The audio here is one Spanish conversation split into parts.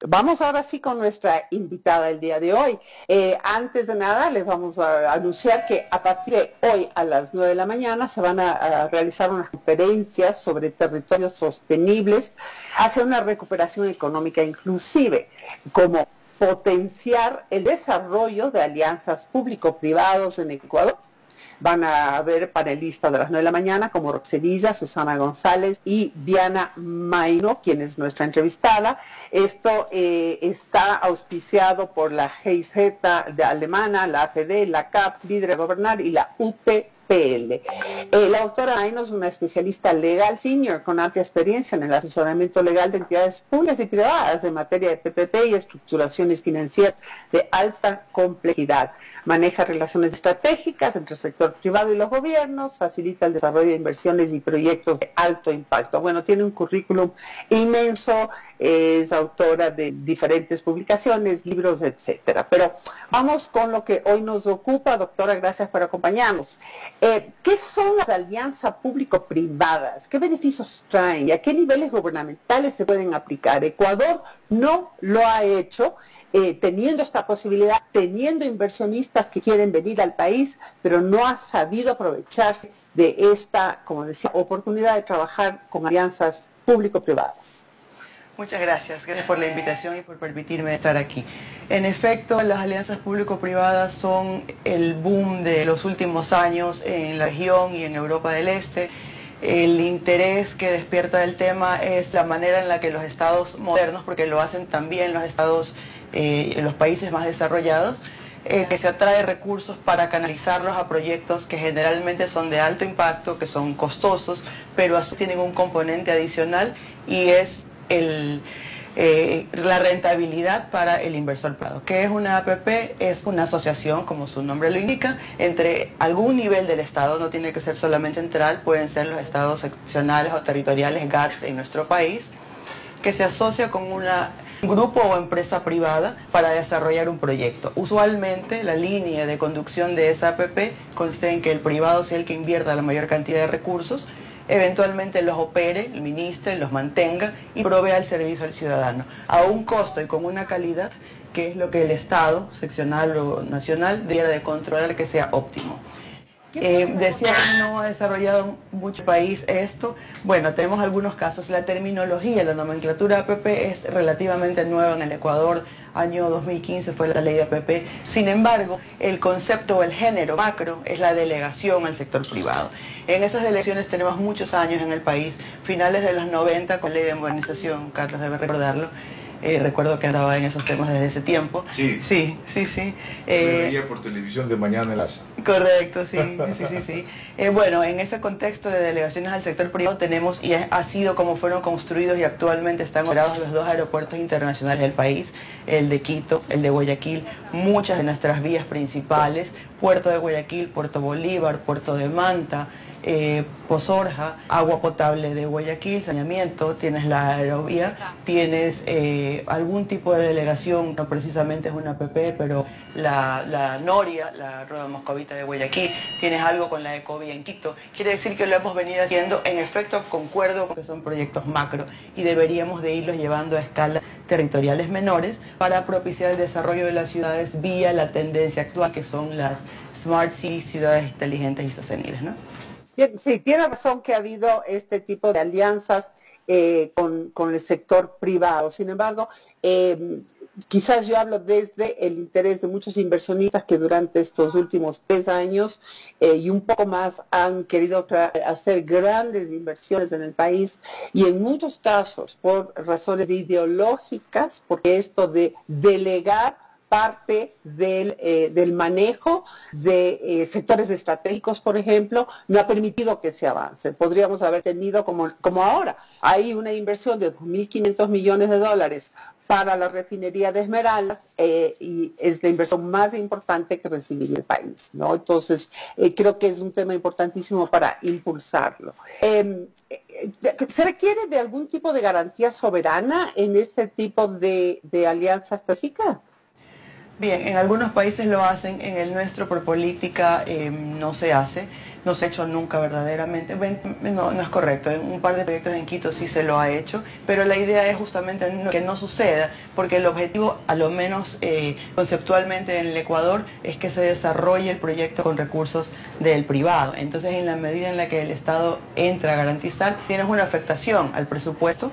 Vamos ahora sí con nuestra invitada el día de hoy. Antes de nada, les vamos a anunciar que a partir de hoy a las 9 de la mañana se van a realizar unas conferencias sobre territorios sostenibles hacia una recuperación económica inclusive, como potenciar el desarrollo de alianzas público-privados en Ecuador. Van a haber panelistas de las 9 de la mañana como Roxelilla, Susana González y Diana Maino, quien es nuestra entrevistada. Esto está auspiciado por la GIZ de alemana, la AFD, la CAPS, Libre Gobernar y la UTPL. La doctora Maino es una especialista legal senior con amplia experiencia en el asesoramiento legal de entidades públicas y privadas en materia de PPP y estructuraciones financieras de alta complejidad. Maneja relaciones estratégicas entre el sector privado y los gobiernos, facilita el desarrollo de inversiones y proyectos de alto impacto. Bueno, tiene un currículum inmenso, es autora de diferentes publicaciones, libros, etcétera. Pero vamos con lo que hoy nos ocupa. Doctora, gracias por acompañarnos. ¿Qué son las alianzas público-privadas? ¿Qué beneficios traen? ¿Y a qué niveles gubernamentales se pueden aplicar? Ecuador no lo ha hecho, teniendo esta posibilidad, teniendo inversionistas que quieren venir al país, pero no ha sabido aprovecharse de esta, como decía, oportunidad de trabajar con alianzas público-privadas. Muchas gracias por la invitación y por permitirme estar aquí. En efecto, las alianzas público-privadas son el boom de los últimos años en la región y en Europa del Este. El interés que despierta el tema es la manera en la que los estados modernos, porque lo hacen también los estados en los países más desarrollados, que se atrae recursos para canalizarlos a proyectos que generalmente son de alto impacto, que son costosos, pero así tienen un componente adicional y es la rentabilidad para el inversor privado. ¿Qué es una APP? Es una asociación, como su nombre lo indica, entre algún nivel del Estado, no tiene que ser solamente central, pueden ser los estados seccionales o territoriales, GATS en nuestro país, que se asocia con un grupo o empresa privada para desarrollar un proyecto. Usualmente la línea de conducción de esa APP consiste en que el privado sea el que invierta la mayor cantidad de recursos, eventualmente los opere, administre, los mantenga y provea el servicio al ciudadano a un costo y con una calidad que es lo que el Estado, seccional o nacional, debería de controlar que sea óptimo. Decía que no ha desarrollado mucho país esto. Bueno, tenemos algunos casos. La terminología, la nomenclatura APP es relativamente nueva en el Ecuador. Año 2015 fue la ley de APP. Sin embargo, el concepto o el género macro es la delegación al sector privado. En esas delegaciones tenemos muchos años en el país, finales de los 90 con ley de modernización, Carlos debe recordarlo. Recuerdo que andaba en esos temas desde ese tiempo. Sí. Sí. Me veía por televisión de mañana en la... Correcto, sí. Bueno, en ese contexto de delegaciones al sector privado tenemos, y ha sido como fueron construidos y actualmente están operados los dos aeropuertos internacionales del país, el de Quito, el de Guayaquil, muchas de nuestras vías principales, Puerto de Guayaquil, Puerto Bolívar, Puerto de Manta, Pozorja, agua potable de Guayaquil, saneamiento, tienes la aerovía, tienes algún tipo de delegación, no precisamente es una APP, pero la Noria, la Rueda Moscovita de Guayaquil, tienes algo con la Ecovía en Quito. Quiere decir que lo hemos venido haciendo, en efecto concuerdo con que son proyectos macro y deberíamos de irlos llevando a escalas territoriales menores para propiciar el desarrollo de las ciudades vía la tendencia actual que son las Smart Cities, ciudades inteligentes y sostenibles, ¿no? Sí, tiene razón que ha habido este tipo de alianzas con el sector privado. Sin embargo, quizás yo hablo desde el interés de muchos inversionistas que durante estos últimos 3 años y un poco más han querido hacer grandes inversiones en el país y en muchos casos por razones ideológicas, porque esto de delegar parte del manejo de sectores estratégicos, por ejemplo, no ha permitido que se avance. Podríamos haber tenido, como ahora, hay una inversión de 2.500 millones de dólares para la refinería de Esmeraldas y es la inversión más importante que recibiría el país, ¿no? Entonces, creo que es un tema importantísimo para impulsarlo. ¿Se requiere de algún tipo de garantía soberana en este tipo de alianza estratégica? Bien, en algunos países lo hacen, en el nuestro por política no se hace. no se ha hecho nunca verdaderamente. No, no es correcto, en un par de proyectos en Quito sí se lo ha hecho, pero la idea es justamente que no suceda, porque el objetivo, a lo menos conceptualmente en el Ecuador, es que se desarrolle el proyecto con recursos del privado. Entonces, en la medida en la que el Estado entra a garantizar, tienes una afectación al presupuesto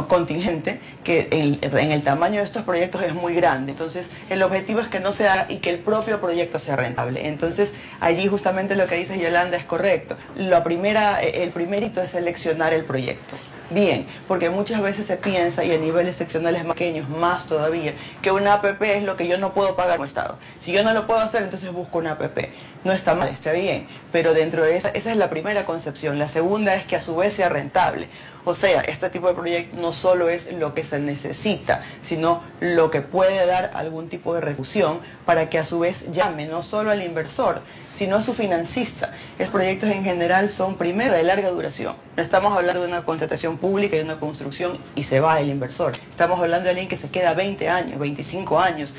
contingente que en el tamaño de estos proyectos es muy grande. Entonces el objetivo es que no se haga y que el propio proyecto sea rentable. Entonces allí justamente lo que dice Yolanda es correcto. El primer hito es seleccionar el proyecto. Bien, porque muchas veces se piensa, y a niveles seccionales más pequeños más todavía, que una APP es lo que yo no puedo pagar como Estado. Si yo no lo puedo hacer, entonces busco una APP. No está mal, está bien, pero dentro de esa es la primera concepción. La segunda es que a su vez sea rentable. O sea, este tipo de proyecto no solo es lo que se necesita, sino lo que puede dar algún tipo de reducción para que a su vez llame no solo al inversor, sino a su financista. Estos proyectos en general son primero de larga duración. No estamos hablando de una contratación pública y de una construcción y se va el inversor. Estamos hablando de alguien que se queda 20 años, 25 años.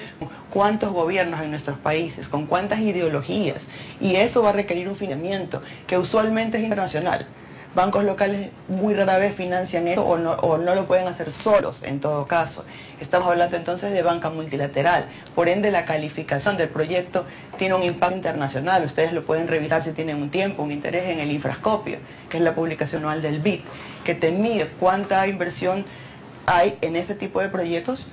¿Cuántos gobiernos en nuestros países? ¿Con cuántas ideologías? Y eso va a requerir un financiamiento que usualmente es internacional. Bancos locales muy rara vez financian esto o no lo pueden hacer solos en todo caso. Estamos hablando entonces de banca multilateral. Por ende, la calificación del proyecto tiene un impacto internacional. Ustedes lo pueden revisar si tienen un tiempo, un interés en el Infrascopio, que es la publicación anual del BID, que te mide cuánta inversión hay en ese tipo de proyectos,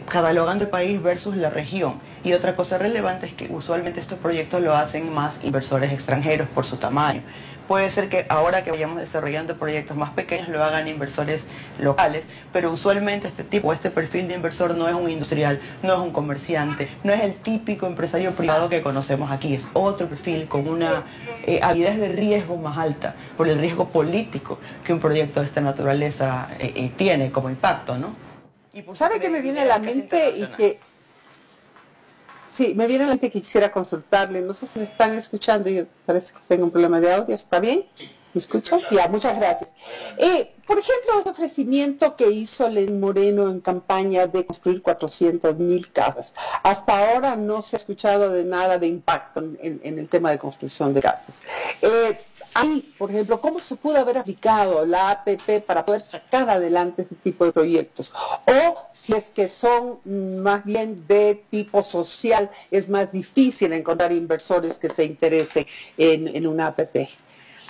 catalogando el país versus la región. Y otra cosa relevante es que usualmente estos proyectos lo hacen más inversores extranjeros por su tamaño. Puede ser que ahora que vayamos desarrollando proyectos más pequeños lo hagan inversores locales, pero usualmente este perfil de inversor no es un industrial, no es un comerciante, no es el típico empresario privado que conocemos aquí, es otro perfil con una habilidad de riesgo más alta, por el riesgo político que un proyecto de esta naturaleza tiene como impacto, ¿no? Y ¿sabe qué me viene a la mente y que... Sí, me viene a la mente que quisiera consultarle. No sé si me están escuchando. Yo parece que tengo un problema de audio. ¿Está bien? ¿Me escuchan? Ya, muchas gracias. Por ejemplo, ese ofrecimiento que hizo Lenín Moreno en campaña de construir 400.000 casas. Hasta ahora no se ha escuchado de nada de impacto en el tema de construcción de casas. Ahí, por ejemplo, ¿cómo se pudo haber aplicado la APP para poder sacar adelante ese tipo de proyectos? O si es que son más bien de tipo social, es más difícil encontrar inversores que se interesen en una APP.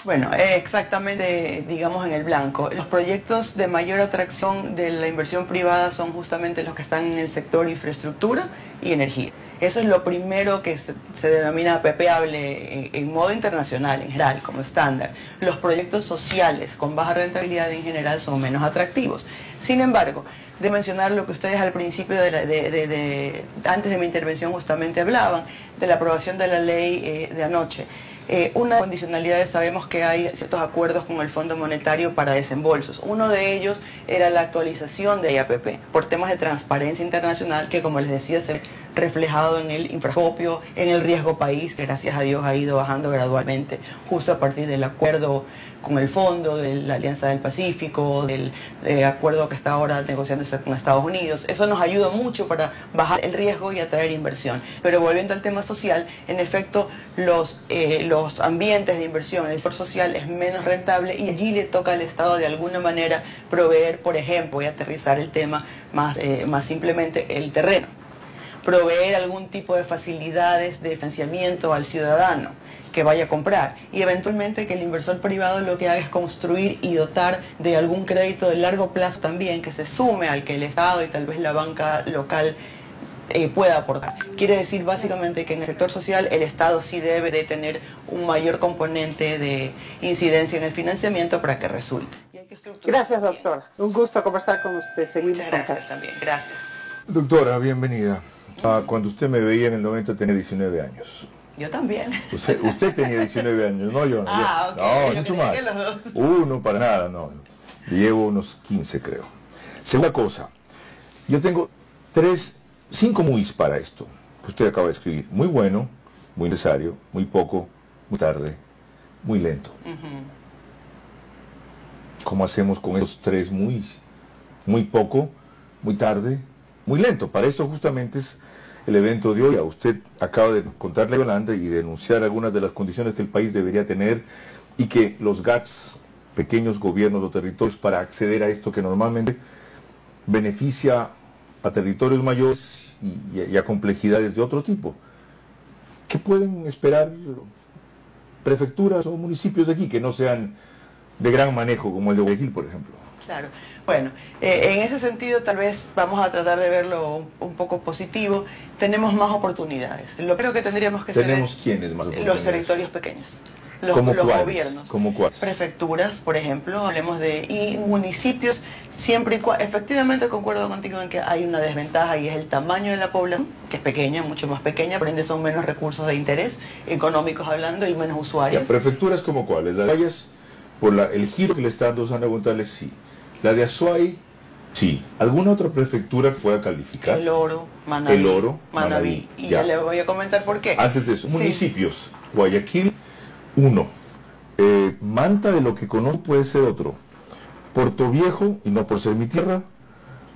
Bueno, exactamente, digamos en el blanco. Los proyectos de mayor atracción de la inversión privada son justamente los que están en el sector infraestructura y energía. Eso es lo primero que se denomina APPable en modo internacional, en general, como estándar. Los proyectos sociales con baja rentabilidad en general son menos atractivos. Sin embargo, de mencionar lo que ustedes al principio, antes de mi intervención justamente hablaban, de la aprobación de la ley de anoche. Una condicionalidad, sabemos que hay ciertos acuerdos con el Fondo Monetario para desembolsos. Uno de ellos era la actualización de IAPP por temas de transparencia internacional que, como les decía, se ve reflejado en el infrascopio, en el riesgo país, que gracias a Dios ha ido bajando gradualmente, justo a partir del acuerdo con el fondo, de la Alianza del Pacífico, del acuerdo que está ahora negociándose con Estados Unidos. Eso nos ayuda mucho para bajar el riesgo y atraer inversión. Pero volviendo al tema social, en efecto, los ambientes de inversión, el sector social es menos rentable y allí le toca al Estado de alguna manera proveer, por ejemplo, voy a aterrizar el tema más simplemente, el terreno. Proveer algún tipo de facilidades de financiamiento al ciudadano que vaya a comprar y eventualmente que el inversor privado lo que haga es construir y dotar de algún crédito de largo plazo también que se sume al que el Estado y tal vez la banca local pueda aportar. Quiere decir básicamente que en el sector social el Estado sí debe de tener un mayor componente de incidencia en el financiamiento para que resulte. Y hay que gracias, doctora. Un gusto conversar con usted. Seguimos. Muchas gracias también. Gracias. Doctora, bienvenida. Cuando usted me veía en el 90 tenía 19 años. Yo también. Usted tenía 19 años, no yo. Ah, yo. ok. No, mucho más. Uno, para nada, no. Llevo unos 15, creo. Segunda cosa, yo tengo 5 muis para esto que usted acaba de escribir. Muy bueno, muy necesario, muy poco, muy tarde, muy lento. ¿Cómo hacemos con esos 3 muis? Muy poco, muy tarde, muy lento. Para esto justamente es el evento de hoy. Usted acaba de contarle a Yolanda y denunciar algunas de las condiciones que el país debería tener y que los GATS, pequeños gobiernos o territorios, para acceder a esto que normalmente beneficia a territorios mayores y a complejidades de otro tipo. ¿Qué pueden esperar prefecturas o municipios de aquí que no sean de gran manejo como el de Guayaquil, por ejemplo? Claro. Bueno, en ese sentido tal vez vamos a tratar de verlo un poco positivo. Tenemos más oportunidades. Lo primero que tendríamos que hacer es ¿Quiénes más oportunidades? los territorios pequeños. Los gobiernos, ¿Cómo cuáles? Prefecturas, por ejemplo, hablemos y municipios, siempre y cuando, efectivamente concuerdo contigo en que hay una desventaja y es el tamaño de la población, que es pequeña, mucho más pequeña, por ende son menos recursos de interés, económicos hablando, y menos usuarios. ¿Prefecturas como cuáles? Las Guayas, por el giro que le está dando Susana González, sí. La de Azuay, sí. ¿Alguna otra prefectura que pueda calificar? El Oro, Manabí. Y ya le voy a comentar por qué. Antes de eso, sí. Municipios. Guayaquil, 1. Manta, de lo que conozco, puede ser otro. Puerto Viejo, y no por ser mi tierra,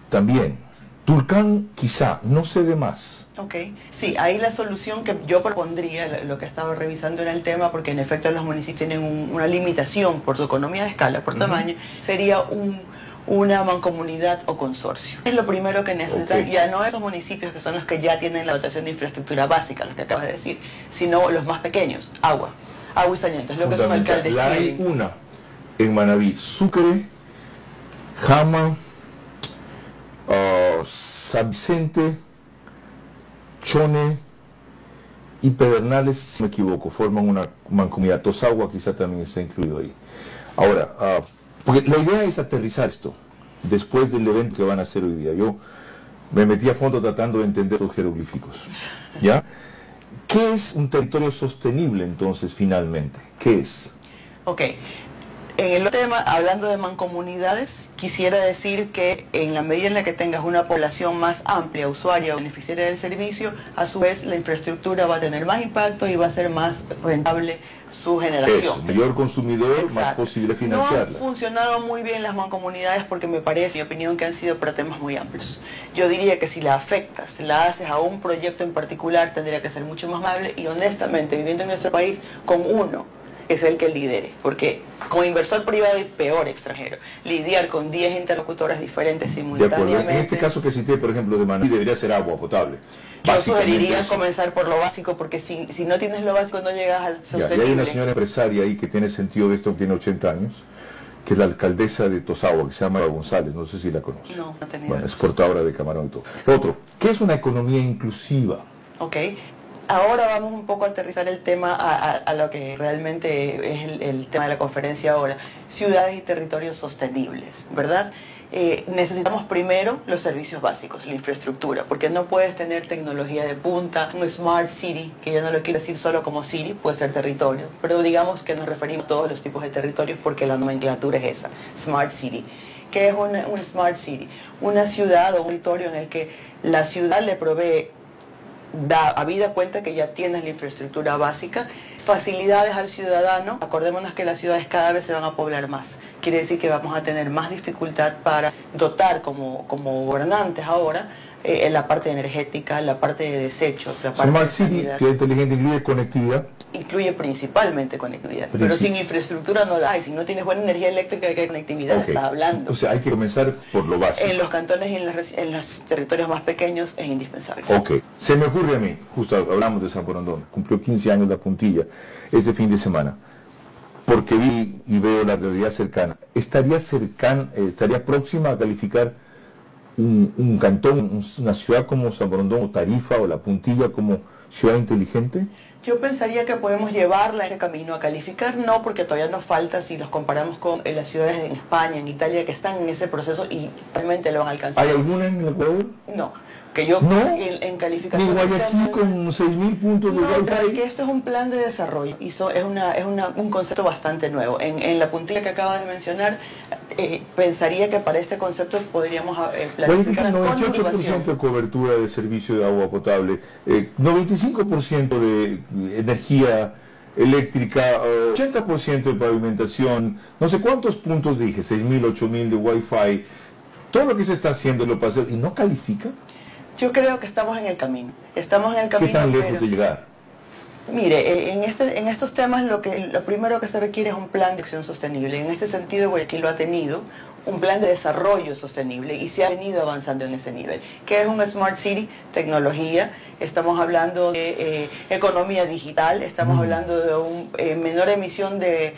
también. Tulcán, quizá, no sé de más. Ok, sí, ahí la solución que yo propondría, lo que estaba revisando en el tema, porque en efecto los municipios tienen una limitación por su economía de escala, por tamaño, sería una mancomunidad o consorcio. Es lo primero que necesitan, ya no esos municipios que son los que ya tienen la dotación de infraestructura básica, los que acabas de decir, sino los más pequeños, agua y saneamiento, es lo que son alcaldes. La hay una en Manabí, Sucre, Jama, San Vicente, Chone y Pedernales, si me equivoco, forman una mancomunidad. Tosagua quizá también está incluido ahí. Ahora, porque la idea es aterrizar esto después del evento que van a hacer hoy día. Yo me metí a fondo tratando de entender los jeroglíficos, ¿ya? ¿Qué es un territorio sostenible entonces finalmente? ¿Qué es? Ok. En el tema, hablando de mancomunidades, quisiera decir que en la medida en la que tengas una población más amplia, usuaria o beneficiaria del servicio, a su vez la infraestructura va a tener más impacto y va a ser más rentable su generación. Eso, mayor consumidor, exacto. Más posible financiarla. No han funcionado muy bien las mancomunidades porque me parece, en mi opinión, que han sido para temas muy amplios. Yo diría que si la afectas, la haces a un proyecto en particular, tendría que ser mucho más amable y honestamente, viviendo en nuestro país, con uno es el que lidere, porque como inversor privado y peor extranjero, lidiar con 10 interlocutores diferentes simultáneamente. De acuerdo. En este caso que cité, por ejemplo, de Manabí, debería ser agua potable. Yo sugeriría comenzar por lo básico, porque si no tienes lo básico no llegas al sostenible. Y hay una señora empresaria ahí que tiene sentido de esto, tiene 80 años, que es la alcaldesa de Tosagua, que se llama González, no sé si la conoce. No tenía. Bueno, exportadora de camarón y todo. Lo otro, ¿qué es una economía inclusiva? Ok. Ahora vamos un poco a aterrizar el tema a lo que realmente es el tema de la conferencia ahora. Ciudades y territorios sostenibles, ¿verdad? Necesitamos primero los servicios básicos, la infraestructura, porque no puedes tener tecnología de punta, un smart city, que ya no lo quiero decir solo como city, puede ser territorio, pero digamos que nos referimos a todos los tipos de territorios porque la nomenclatura es esa, smart city. ¿Qué es un smart city? Una ciudad o un territorio en el que la ciudad le provee, da habida cuenta que ya tienes la infraestructura básica, facilidades al ciudadano. Acordémonos que las ciudades cada vez se van a poblar más. Quiere decir que vamos a tener más dificultad para dotar como gobernantes ahora la parte energética, la parte de desechos, la parte Smart de sanidad. City, que inteligente, incluye conectividad. Incluye principalmente conectividad, pero sin infraestructura no la hay. Si no tienes buena energía eléctrica, ¿de qué conectividad estás hablando? O sea, hay que comenzar por lo básico. En los cantones y en los territorios más pequeños es indispensable. Ok, se me ocurre a mí, justo hablamos de San Borondón, cumplió 15 años la puntilla este fin de semana, porque vi y veo la realidad cercana. ¿Estaría próxima a calificar un cantón, una ciudad como San Borondón o Tarifa o La Puntilla como ciudad inteligente? Yo pensaría que podemos llevarla ese camino a calificar, no, porque todavía nos falta si los comparamos con las ciudades en España, en Italia, que están en ese proceso y realmente lo van a alcanzar. ¿Hay alguna en Ecuador? No, que yo ¿No? en calificación... Ni Guayaquil con 6.000 puntos de No, Wi-Fi. porque esto es un plan de desarrollo y es un concepto bastante nuevo. En la puntilla que acabas de mencionar, pensaría que para este concepto podríamos planificar Guayaquil, con 98% de cobertura de servicio de agua potable, 95% de energía eléctrica, 80% de pavimentación, no sé cuántos puntos dije, 6.000, 8.000 de Wi-Fi, todo lo que se está haciendo lo paseo y no califica. Yo creo que estamos en el camino. Estamos en el camino. ¿Qué tan lejos de llegar? Mire, en estos temas lo primero que se requiere es un plan de acción sostenible. En este sentido, Guayaquil lo ha tenido, un plan de desarrollo sostenible, y se ha venido avanzando en ese nivel. ¿Qué es un Smart City? Tecnología. Estamos hablando de economía digital, estamos hablando de una menor emisión de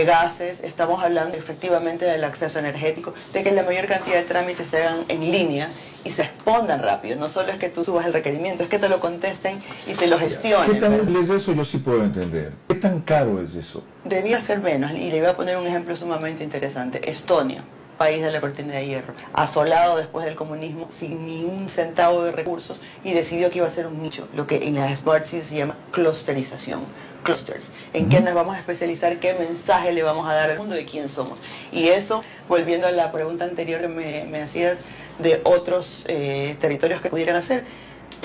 gases, estamos hablando efectivamente del acceso energético, de que la mayor cantidad de trámites se hagan en línea y se respondan rápido. No solo es que tú subas el requerimiento, es que te lo contesten y te lo gestionen. ¿Qué tan útil es eso? Yo sí puedo entender. ¿Qué tan caro es eso? Debía ser menos, y le voy a poner un ejemplo sumamente interesante. Estonia, país de la cortina de hierro, asolado después del comunismo, sin ni un centavo de recursos, y decidió que iba a ser un nicho, lo que en la Smart City se llama clusterización. Clusters, en qué nos vamos a especializar, qué mensaje le vamos a dar al mundo de quién somos. Y eso, volviendo a la pregunta anterior que me hacías de otros territorios que pudieran hacer,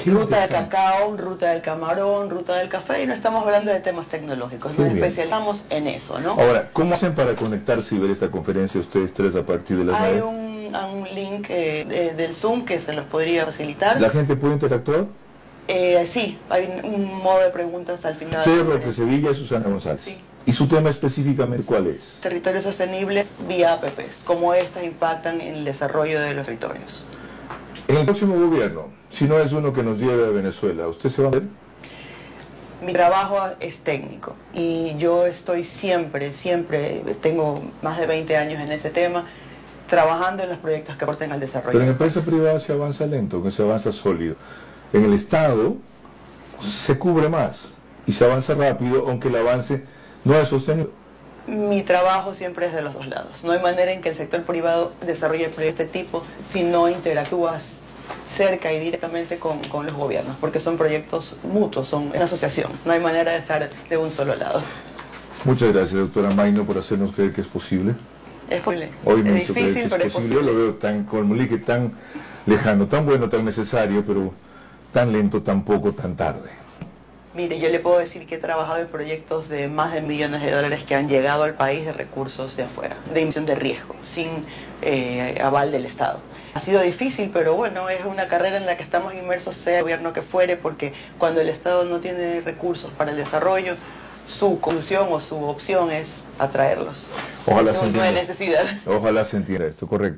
ruta del cacao, ruta del camarón, ruta del café, y no estamos hablando de temas tecnológicos, nos especializamos en eso, ¿no? Ahora, ¿cómo hacen para conectarse y ver esta conferencia ustedes tres a partir de las 9? Hay un link del Zoom que se los podría facilitar. ¿La gente puede interactuar? Sí, hay un modo de preguntas al final. Usted, Roque Sevilla y Susana González. Sí. ¿Y su tema específicamente cuál es? Territorios sostenibles vía APPs, cómo estas impactan en el desarrollo de los territorios. En el próximo gobierno, si no es uno que nos lleve a Venezuela, ¿usted se va a ver? Mi trabajo es técnico y yo estoy siempre, tengo más de 20 años en ese tema, trabajando en los proyectos que aporten al desarrollo. Pero en la empresa privada se avanza lento, que se avanza sólido. En el Estado se cubre más y se avanza rápido, aunque el avance no es sostenido. Mi trabajo siempre es de los dos lados. No hay manera en que el sector privado desarrolle proyectos de este tipo si no interactúas cerca y directamente con los gobiernos, porque son proyectos mutuos, son una asociación. No hay manera de estar de un solo lado. Muchas gracias, doctora Mayno, por hacernos creer que es posible. Es posible. Hoy me Es hizo creer difícil, que pero es posible. Yo lo veo tan colmulique, tan lejano, tan bueno, tan necesario, pero tan lento, tan poco, tan tarde. Mire, yo le puedo decir que he trabajado en proyectos de más de millones de dólares que han llegado al país de recursos de afuera, de inversión de riesgo, sin aval del Estado. Ha sido difícil, pero bueno, es una carrera en la que estamos inmersos, sea el gobierno que fuere, porque cuando el Estado no tiene recursos para el desarrollo, su conclusión o su opción es atraerlos. Ojalá se no hay entienda. necesidad. Ojalá se entienda esto, correcto.